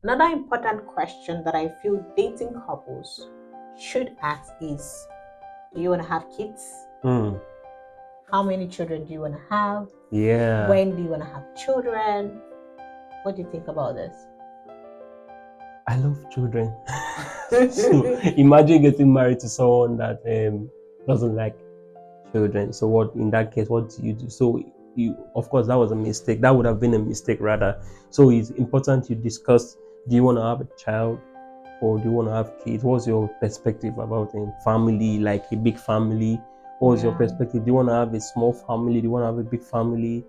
Another important question that I feel dating couples should ask is, do you want to have kids? Hmm. How many children do you want to have? Yeah. When do you want to have children? What do you think about this? I love children. So imagine getting married to someone that doesn't like children. So what in that case, what do you do? So you, of course, that was a mistake. That would have been a mistake rather. So it's important you discuss, do you want to have a child or do you want to have kids? What's your perspective about family, like a big family? What's your perspective? Do you want to have a small family? Do you want to have a big family?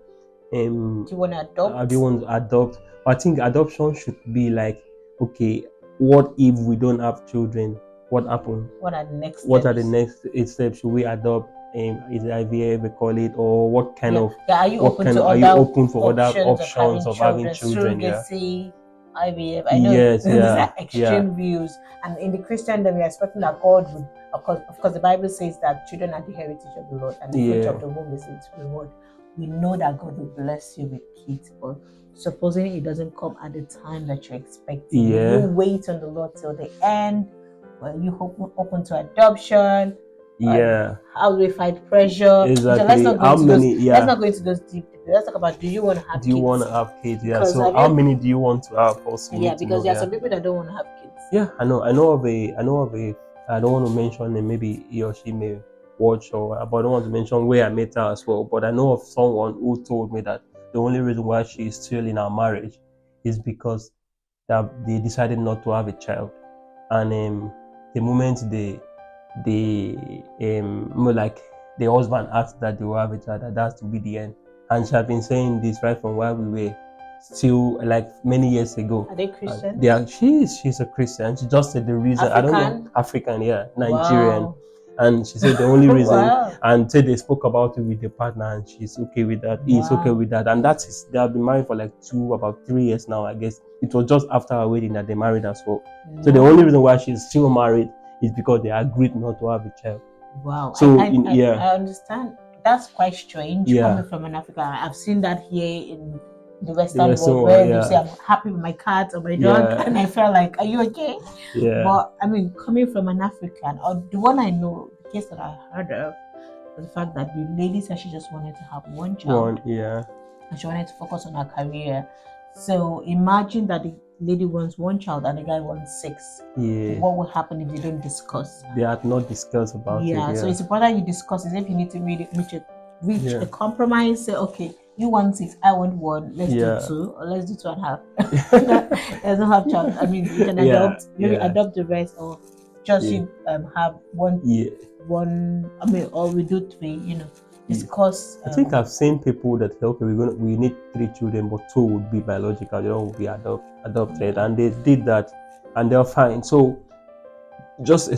Do you want to adopt? Do you want to adopt? I think adoption should be like, okay, what if we don't have children? What happens? What are the next steps? What are the next 8 steps? Should we adopt? Is it IVF we call it, or what kind of? Are you what open kind to of, other are you open for other options options of having children? surrogacy, IVF? I know Yes, these are extreme yeah. views, and in the Christendom, we are expecting that God would, of course, the Bible says that children are the heritage of the Lord, and the fruit of the womb is its reward. We know that God will bless you with kids, but supposing it doesn't come at the time that you're expecting, Yeah. you wait on the Lord till the end. Well, you open to adoption. Yeah. How do we fight pressure? Exactly. So let's not go How into many? those. Yeah. Let's not go into those deep. Let's talk about, do you want to have Do you kids? want to have kids? Yeah. Because So how many do you want to have? Also, Yeah, because there are some people that don't want to have kids. Yeah, I know of a. I don't want to mention it. Maybe he or she may watch, or but I don't want to mention where I met her as well. But I know of someone who told me that the only reason why she is still in our marriage is because that they decided not to have a child, and the moment more like the husband asked that they will have a child, that's to be the end. And she had been saying this right from while we were still like many years ago. Are they Christian? She's a Christian. She just said the reason, I don't know, African, yeah, Nigerian. Wow. And she said the only reason, Wow. and said they spoke about it with the partner, and she's okay with that. He's okay with that, and that is, they have been married for like about 3 years now. I guess it was just after her wedding that they married as well. So the only reason why she's still married is because they agreed not to have a child. Wow. So I understand. That's quite strange coming from an African. I've seen that here in the Western world, where you say, I'm happy with my cat or my dog, and I felt like, are you okay? Yeah. But I mean, coming from an African, or the one I know, the case that I heard of, was the fact that the lady said she just wanted to have one child. And she wanted to focus on her career. So imagine that the lady wants one child and the guy wants 6. Yeah. What will happen if they don't discuss? They had not discussed about it. Yeah. So it's important you discuss it. If you need to reach a compromise, say, okay, you want 6, I want 1. Let's do 2, or let's do 2.5. Let's not have child. I mean, you can adopt, maybe adopt the rest, or just you have one. One. I mean, or we do 3. Discuss. I think I've seen people that we need 3 children, but 2 would be biological, the other would be adopted, and they did that, and they're fine. So, just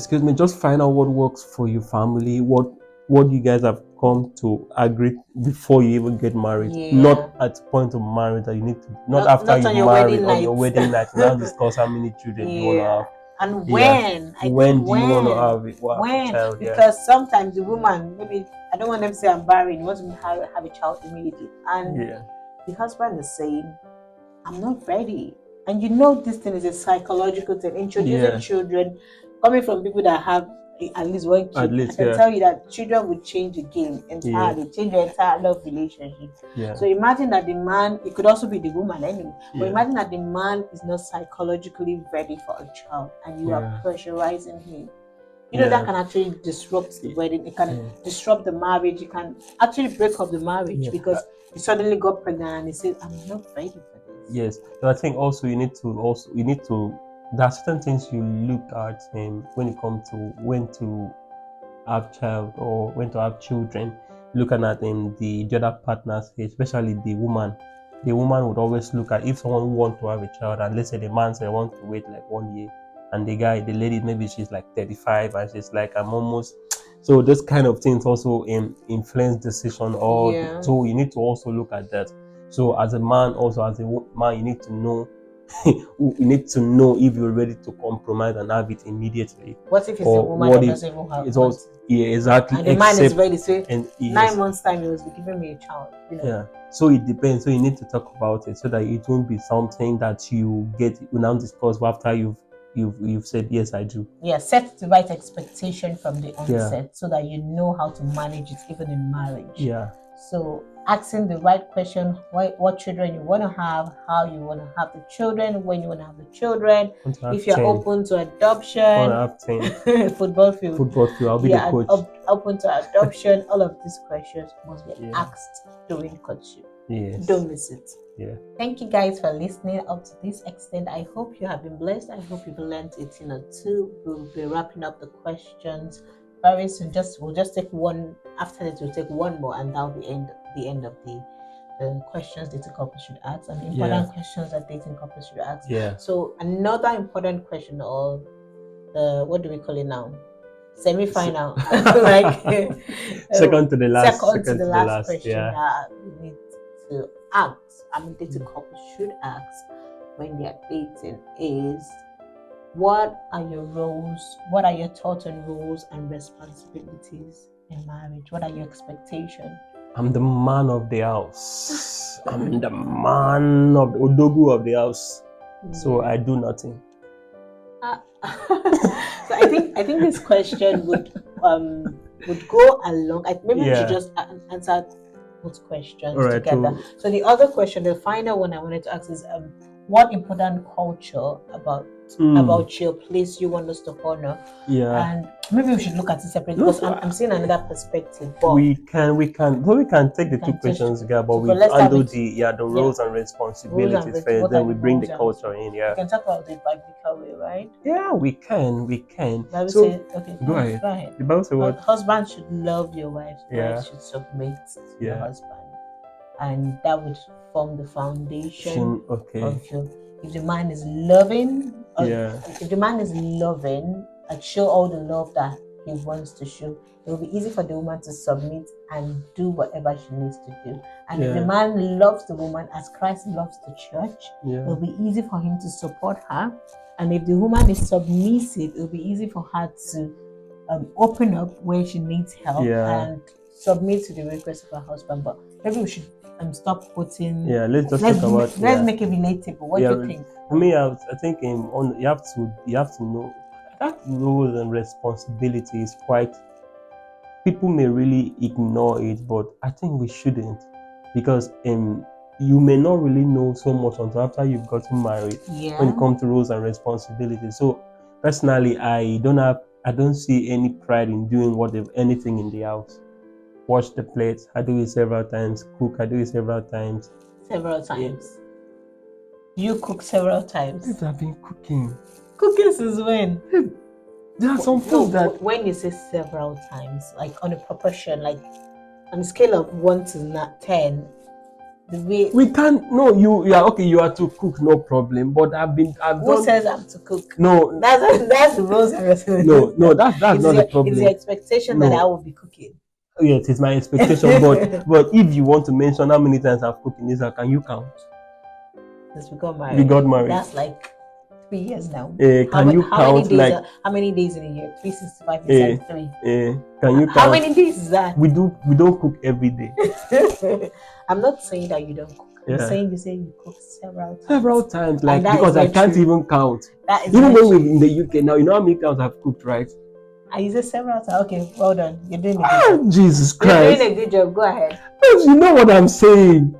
find out what works for your family, what you guys have come to agree before you even get married. Not at the point of marriage that you need to, not after you marry on your wedding night. Now discuss how many children you want to have. And when? When do you want to have it? When? Child, because sometimes the woman, maybe, I don't want them to say I'm barren, wants to have a child immediately. And the husband is saying, I'm not ready. And this thing is a psychological thing. Introducing children, coming from people that have at least one kid, I can tell you that children would change the game entirely, change the entire love relationship. So imagine that the man, it could also be the woman anyway, but imagine that the man is not psychologically ready for a child, and you are pressurizing him. That can actually disrupt the wedding. It can disrupt the marriage. It can actually break up the marriage because you suddenly got pregnant and he said, I'm not ready for this. Yes. So I think also you need to there are certain things you look at when it comes to when to have child or when to have children, looking at the other partner's age, especially the woman. The woman would always look at, if someone wants to have a child, and let's say the man said want to wait like 1 year, and the lady, maybe she's like 35 and she's like, I'm almost. So those kind of things also influence decision, so you need to also look at that. So as a man, also as a man, you need to know we need to know if you're ready to compromise and have it immediately. What if it's a woman that doesn't even have it's also, yeah, exactly. And the man is ready, so and 9 months time he was giving me a child. Yeah. So it depends. So you need to talk about it so that it won't be something that you now discuss after you've said yes, I do. Yeah, set the right expectation from the onset so that you know how to manage it even in marriage. Yeah. So asking the right question, what children you want to have, how you want to have the children, when you want to have the children, if you're open to adoption, football field, I'll be the coach. Open to adoption, all of these questions must be asked during courtship. Yes. Don't miss it. Yeah. Thank you guys for listening up to this extent. I hope you have been blessed. I hope you've learned a thing or two. We'll be wrapping up the questions very soon. We'll just take one. After this, we'll take one more, and that'll be the end of the questions dating couples should ask, and the important questions that dating couples should ask. Yeah. So another important question, or what do we call it now? Semi-final, like second to the last question that we need to ask. Dating couples should ask when they are dating is, what are your roles? What are your thoughts on roles and responsibilities in marriage? What are your expectations? I'm the man of the house. I'm the man of the Odogu of the house. So I do nothing. So I think this question would go along. Maybe we should just answer both questions together. So the other question, the final one I wanted to ask is, what important culture about your place you want us to honor? Yeah. And maybe we should look at it separately because I'm seeing another perspective. But we can take the two questions together, but we handle the roles and responsibilities first. Then we bring the culture in. Yeah. We can talk about the biblical way, right? Yeah, we can. Bible so say, okay, go ahead. The Bible say what? Husband should love your wife. Wife should submit to your husband, and that would form the foundation of your. If the man is loving, if the man is loving and show all the love that he wants to show, it will be easy for the woman to submit and do whatever she needs to do. And if the man loves the woman as Christ loves the church, it will be easy for him to support her. And if the woman is submissive, it will be easy for her to open up where she needs help and submit to the request of her husband. But maybe we should stop putting. Let's talk about. Let's make it relatable. What do you think? For me, I think you have to know that roles and responsibility is quite. People may really ignore it, but I think we shouldn't, because you may not really know so much until after you've gotten married when it comes to roles and responsibilities. So personally, I don't see any pride in doing anything in the house. Wash the plates, I do it several times. Cook, I do it several times. You cook several times? I've been cooking. Cooking since when? There are some food that... When you say several times, like on a proportion, like on a scale of 1 to 10, the way... We can't... No, you are to cook, no problem. But Who says I'm to cook? No. That's the rules and responsibilities. No, that's not the problem. It's the expectation that I will be cooking. Yes, it's my expectation, but if you want to mention how many times I've cooked in this, can you count? Since we got married. We got married. That's like 3 years now. Can you count how many days in a year? 365 days and 3. Can you count? How many days is that? We don't cook every day. I'm not saying that you don't cook. I'm saying you cook several times. Several times, because I can't even count. Even when we're in the UK now, you know how many times I've cooked, right? I say several times. Okay, well done. You're doing a good job. Jesus Christ. You're doing a good job. Go ahead. You know what I'm saying.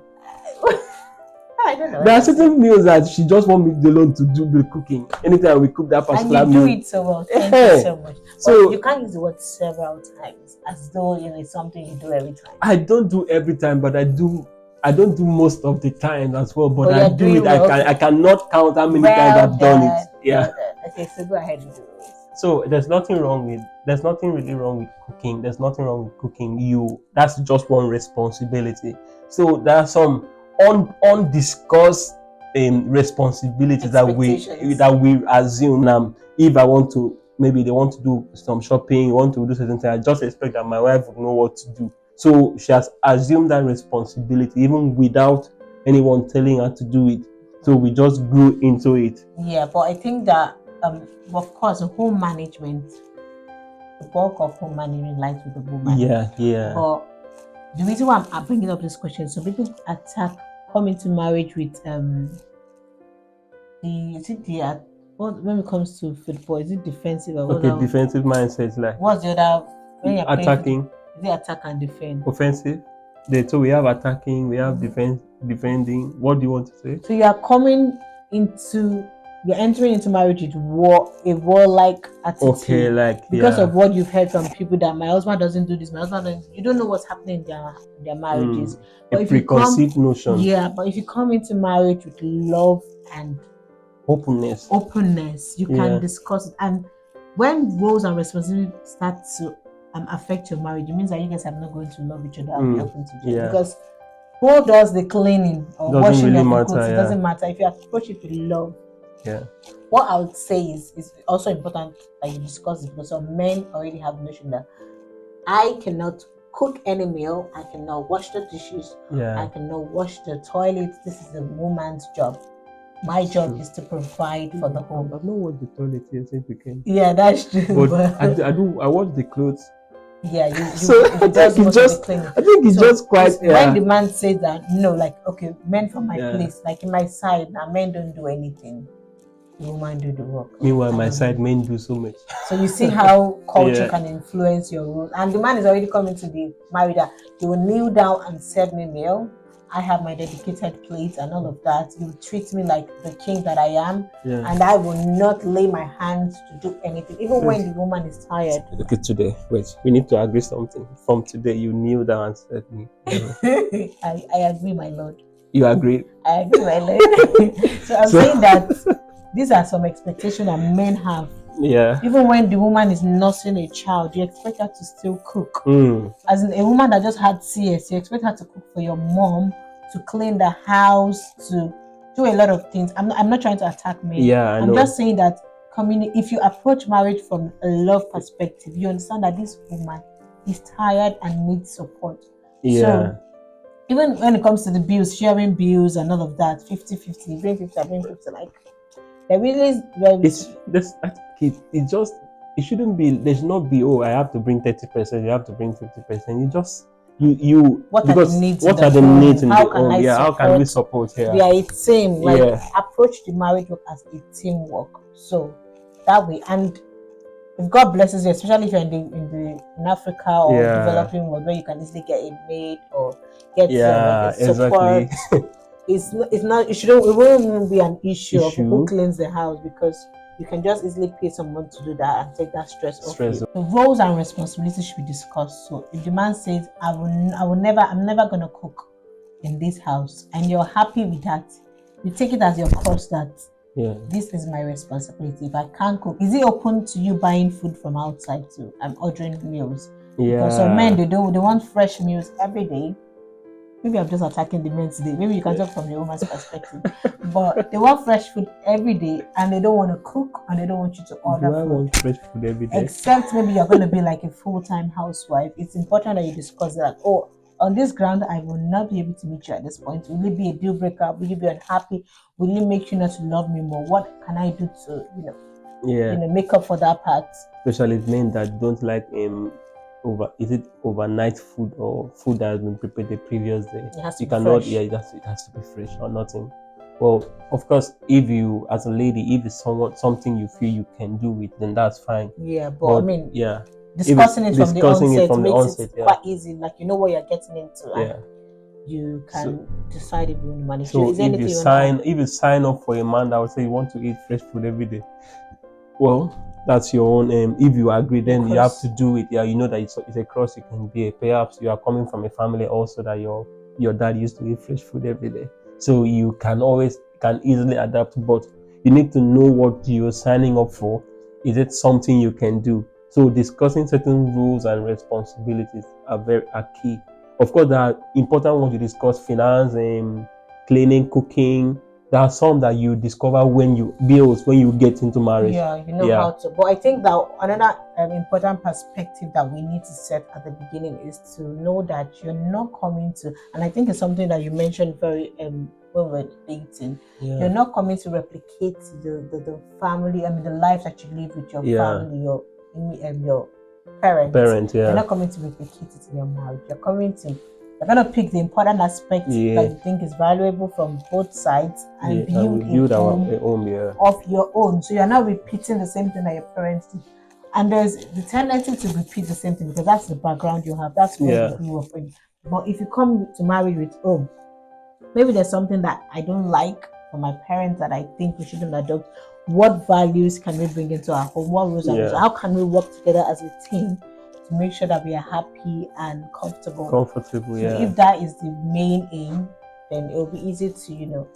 I don't know. There are certain meals that she just want me alone to do the cooking. Anytime we cook that particular meal. And you do it so well. Thank you so much. So you can't use the word several times as though it's something you do every time. I don't do every time, but I don't do most of the time as well. But I do it. Well. I cannot count how many times I've done it. Yeah. Okay, so go ahead and do it. So there's nothing really wrong with cooking. There's nothing wrong with cooking. That's just one responsibility. So there are some undiscussed responsibilities that we assume. If I want to, maybe they want to do some shopping, want to do certain things, I just expect that my wife would know what to do. So she has assumed that responsibility even without anyone telling her to do it. So we just grew into it. Yeah, but I think that of course home management, the bulk of home management lies with the woman. Yeah. But the reason why I'm bringing up this question, so people come into marriage with when it comes to football, is it defensive or okay, defensive mindset, like what's the other when you're attacking? Is it attack and defend? Offensive. So we have attacking, we have defending. What do you want to say? So you're entering into marriage with a warlike attitude. Okay, like because of what you've heard from people that my husband doesn't do this, you don't know what's happening in their marriages. But a preconceived notion. Yeah, but if you come into marriage with love and openness, you can discuss it. And when roles and responsibilities start to affect your marriage, it means that you guys are not going to love each other and be open to each other. Because who does the cleaning or washing really your clothes? It doesn't matter if you approach it with love. Yeah. What I would say is also important that you discuss it, because some men already have the notion that I cannot cook any meal, I cannot wash the dishes, I cannot wash the toilet. This is a woman's job. My job is to provide for the home. I've not washed the toilet yet since we came. Yeah, that's true. But I wash the clothes. Yeah, so I think it's just quite. When the man says that, okay, men from my place, like in my side, now men don't do anything. The woman do the work. Meanwhile, my side, men do so much. So you see how culture can influence your role. And the man is already coming to the married that you will kneel down and serve me meal. I have my dedicated plate and all of that. You treat me like the king that I am, and I will not lay my hands to do anything, even when the woman is tired. Okay, today, wait, we need to agree something. From today, you kneel down and serve me. I agree, my lord. You agree? I agree, my lord. So I'm saying that these are some expectations that men have. Yeah. Even when the woman is nursing a child, you expect her to still cook. As in a woman that just had CS, you expect her to cook for your mom, to clean the house, to do a lot of things. I'm not trying to attack men. Yeah, I'm just saying that if you approach marriage from a love perspective, you understand that this woman is tired and needs support. Yeah. So, even when it comes to the bills, sharing bills and all of that, 50-50, you bring 50, I bring 50, like there really is. It shouldn't be. There should not be. Oh, I have to bring 30%. You have to bring 50%. What are the needs in the home? How can we support here? We are a team. Approach the marriage work as a teamwork. So that way, and if God blesses you, especially if you're in Africa or developing world where you can easily get a maid or get support. Exactly. It won't be an issue of who cleans the house, because you can just easily pay someone to do that and take that stress off you. The roles and responsibilities should be discussed. So if the man says, I'm never gonna cook in this house, and you're happy with that, you take it as your cross that this is my responsibility. If I can't cook, is it open to you buying food from outside too? I'm ordering meals. Because some men they want fresh meals every day. Maybe I'm just attacking the men today. Maybe you can talk from the woman's perspective. But they want fresh food every day, and they don't want to cook, and they don't want you to order food. I want fresh food every day? Except maybe you're going to be like a full-time housewife. It's important that you discuss that. Oh, on this ground, I will not be able to meet you at this point. Will it be a deal breaker? Will you be unhappy? Will it make you not to love me more? What can I do to, make up for that part? Especially men that don't like overnight food or food that has been prepared the previous day. It has to be fresh. It has to be fresh or nothing. Well, of course, if you as a lady, if it's something you feel you can do it, then that's fine. Yeah, but I mean, discussing it from the onset makes it quite easy. Like you know what you're getting into. And you can decide if you want to manage. So if you sign up for a man that would say you want to eat fresh food every day, well, that's your own. If you agree, then you have to do it. Yeah, you know that it's a cross you can bear. Perhaps you are coming from a family also that your dad used to eat fresh food every day, so you can easily adapt. But you need to know what you're signing up for. Is it something you can do? So discussing certain rules and responsibilities are key. Of course, there are important ones to discuss: finance, cleaning, cooking. There are some that you discover when you get into marriage. Yeah, you know how to. But I think that another important perspective that we need to set at the beginning is to know that you're not coming to, and I think it's something that you mentioned very when we're dating. You're not coming to replicate the family, I mean the life that you live with your family, your parents. You're not coming to replicate it in your marriage. You're gonna pick the important aspects that you think is valuable from both sides and build a home of your own. So you're not repeating the same thing that your parents did. And there's the tendency to repeat the same thing because that's the background you have. That's what you grew up in. But if you come to marry with, maybe there's something that I don't like from my parents that I think we shouldn't adopt. What values can we bring into our home? What rules and rules? How can we work together as a team to make sure that we are happy and comfortable? So if that is the main aim, then it will be easy to,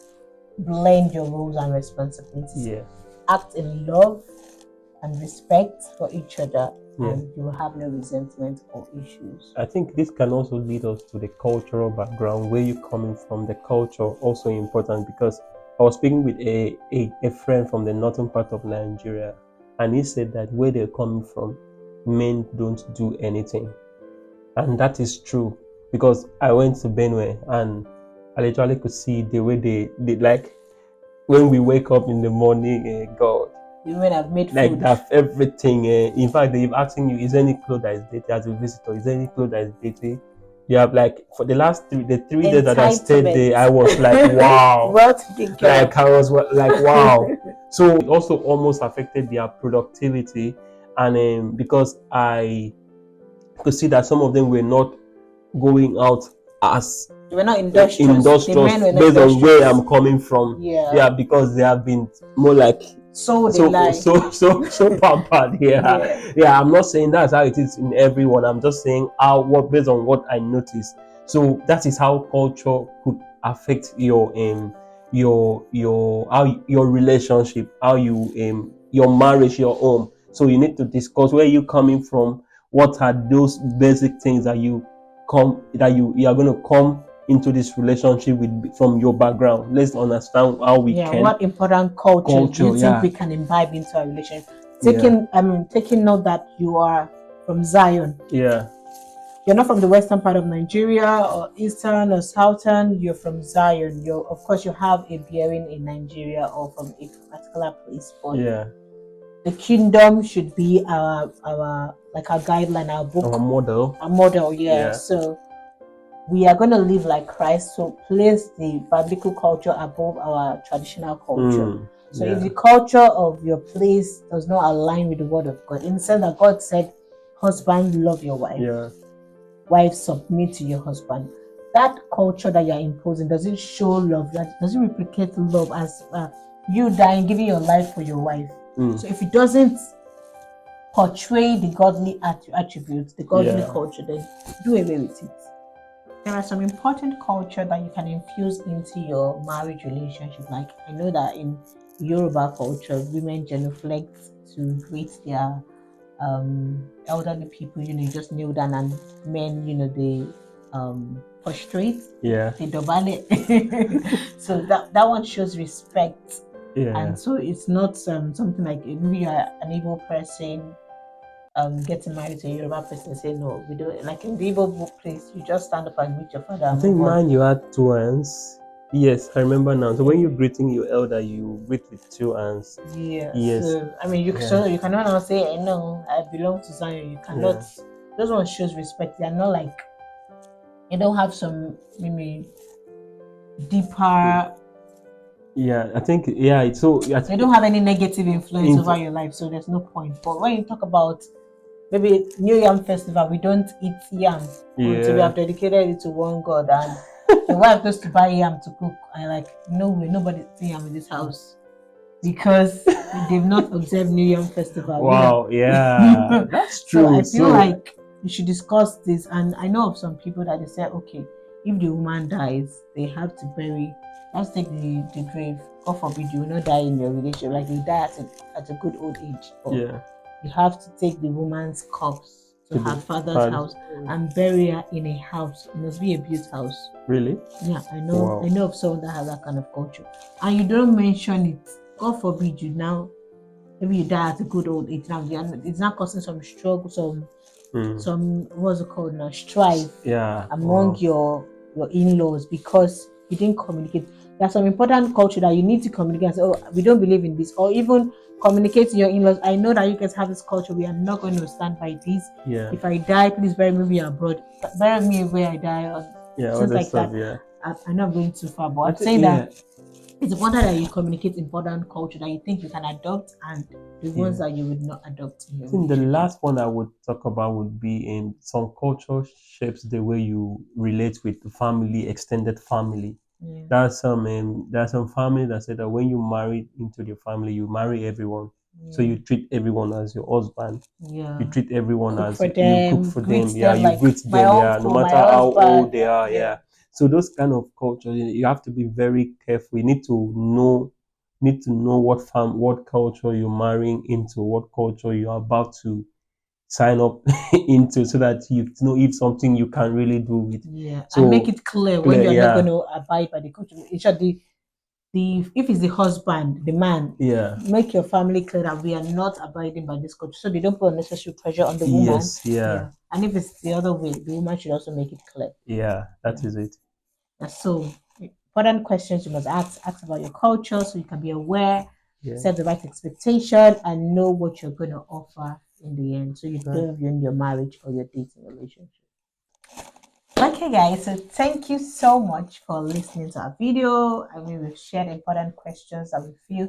blend your roles and responsibilities. Act in love and respect for each other, and you will have no resentment or issues. I think this can also lead us to the cultural background, where you're coming from. The culture also important, because I was speaking with a friend from the northern part of Nigeria, and he said that where they're coming from, men don't do anything. And that is true, because I went to Benue and I literally could see the way they like when we wake up in the morning, God. You would have made like food. That everything. In fact, they're asking you, is there any clothes that is dated as a visitor? Is there any clothes that is dated? You have for the last 3 days that I stayed there, I was like, wow. Like I was like, wow. So it also almost affected their productivity, and because I could see that some of them were not going out as they were not industrious based on where I'm coming from. Because they have been more like so pampered. I'm not saying that's how it is in everyone. I'm just saying based on what I noticed. So that is how culture could affect your relationship, how you your marriage, your home. So you need to discuss where you're coming from. What are those basic things that you are going to come into this relationship with from your background? Let's understand how we can. What important culture do you think we can imbibe into our relationship? Taking note that you are from Zion. You're not from the western part of Nigeria or eastern or southern. You're from Zion. Of course you have a bearing in Nigeria or from a particular place, but the kingdom should be our guideline, our book, our model. So we are going to live like Christ, so place the biblical culture above our traditional culture. So if the culture of your place does not align with the word of God, in the sense that God said, husband, love your wife, wife, submit to your husband, that culture that you're imposing, does it show love? Does it replicate love as you dying, giving your life for your wife? So if it doesn't portray the godly attributes, the godly culture, then do away with it. There are some important culture that you can infuse into your marriage relationship. Like I know that in Yoruba culture, women genuflect to greet their elderly people. You just kneel down, and men, they prostrate. They dobale. So that one shows respect. And so it's not something like maybe you're an evil person getting married to a Yoruba person, say no, we don't. Like in the Igbo place, you just stand up and greet your father. I think mine, you had 2 hands. Yes, I remember now. So when you're greeting your elder, you greet with 2 hands. Yes. So, you cannot now say, no, I belong to Zion. You cannot. Those ones shows respect. They're not like, you don't have some maybe deeper. I think so. They don't have any negative influence over your life, so there's no point. But when you talk about maybe New Yam Festival, we don't eat yam until we have dedicated it to one God, and the wife goes to buy yam to cook. I'm like, no way, nobody's eating yam in this house because they've not observed New Yam Festival. Wow, that's true. So I feel like you should discuss this, and I know of some people that they say, okay, if the woman dies, they have to bury. Let's take the grave. God forbid you will not die in your relationship, like you die at a good old age. But you have to take the woman's corpse to her father's house and bury her in a house. It must be a built house. Really? Yeah, I know. Wow. I know of someone that has that kind of culture. And you don't mention it. God forbid you now. Maybe you die at a good old age. Now it's not causing some struggle, some what's it called now? Strife. Among your in-laws, because you didn't communicate. There's some important culture that you need to communicate and say, oh, we don't believe in this, or even communicate to your in-laws. I know that you guys have this culture. We are not going to stand by this. Yeah. If I die, please bury me abroad. Bury me where I die, or things like stuff, that. yeah. I'm not going too far, but I'm saying that it's important that you communicate important culture that you think you can adopt and the ones that you would not adopt. I think the last one I would talk about would be in some culture shapes the way you relate with the family, extended family. Yeah. There's some family that say that when you marry into the family, you marry everyone. Yeah. So you treat everyone as your husband. Yeah. You treat everyone Cook as for you them, cook for greet them. Yeah, them you like greet my them. Yeah, uncle, no matter my how husband. old they are. Yeah. So those kind of culture, you have to be very careful. You need to know what culture you're marrying into, what culture you're about to sign up into, so that you know if something you can really do with. Yeah, So and make it clear when you're not yeah, going to abide by the culture. In short, the if it's the husband, the man, yeah, make your family clear that we are not abiding by this culture, so they don't put unnecessary pressure on the woman. yes, yeah, And if it's the other way, the woman should also make it clear. yeah, that is it. And so, important questions you must ask about your culture, so you can be aware, set the right expectation, and know what you're going to offer in the end, so you don't ruin your marriage or your dating relationship. Okay, guys, so thank you so much for listening to our video. I mean, we've shared important questions that we feel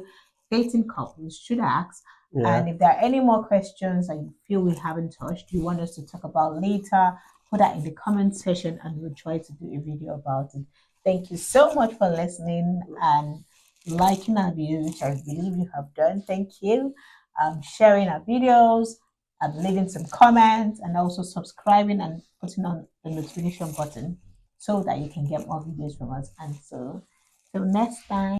dating couples should ask. And if there are any more questions that you feel we haven't touched, you want us to talk about later, put that in the comment section and we'll try to do a video about it. Thank you so much for listening and liking our video, which I believe you have done. Thank you. Sharing our videos, and leaving some comments, and also subscribing and putting on the notification button so that you can get more videos from us. And so till next time.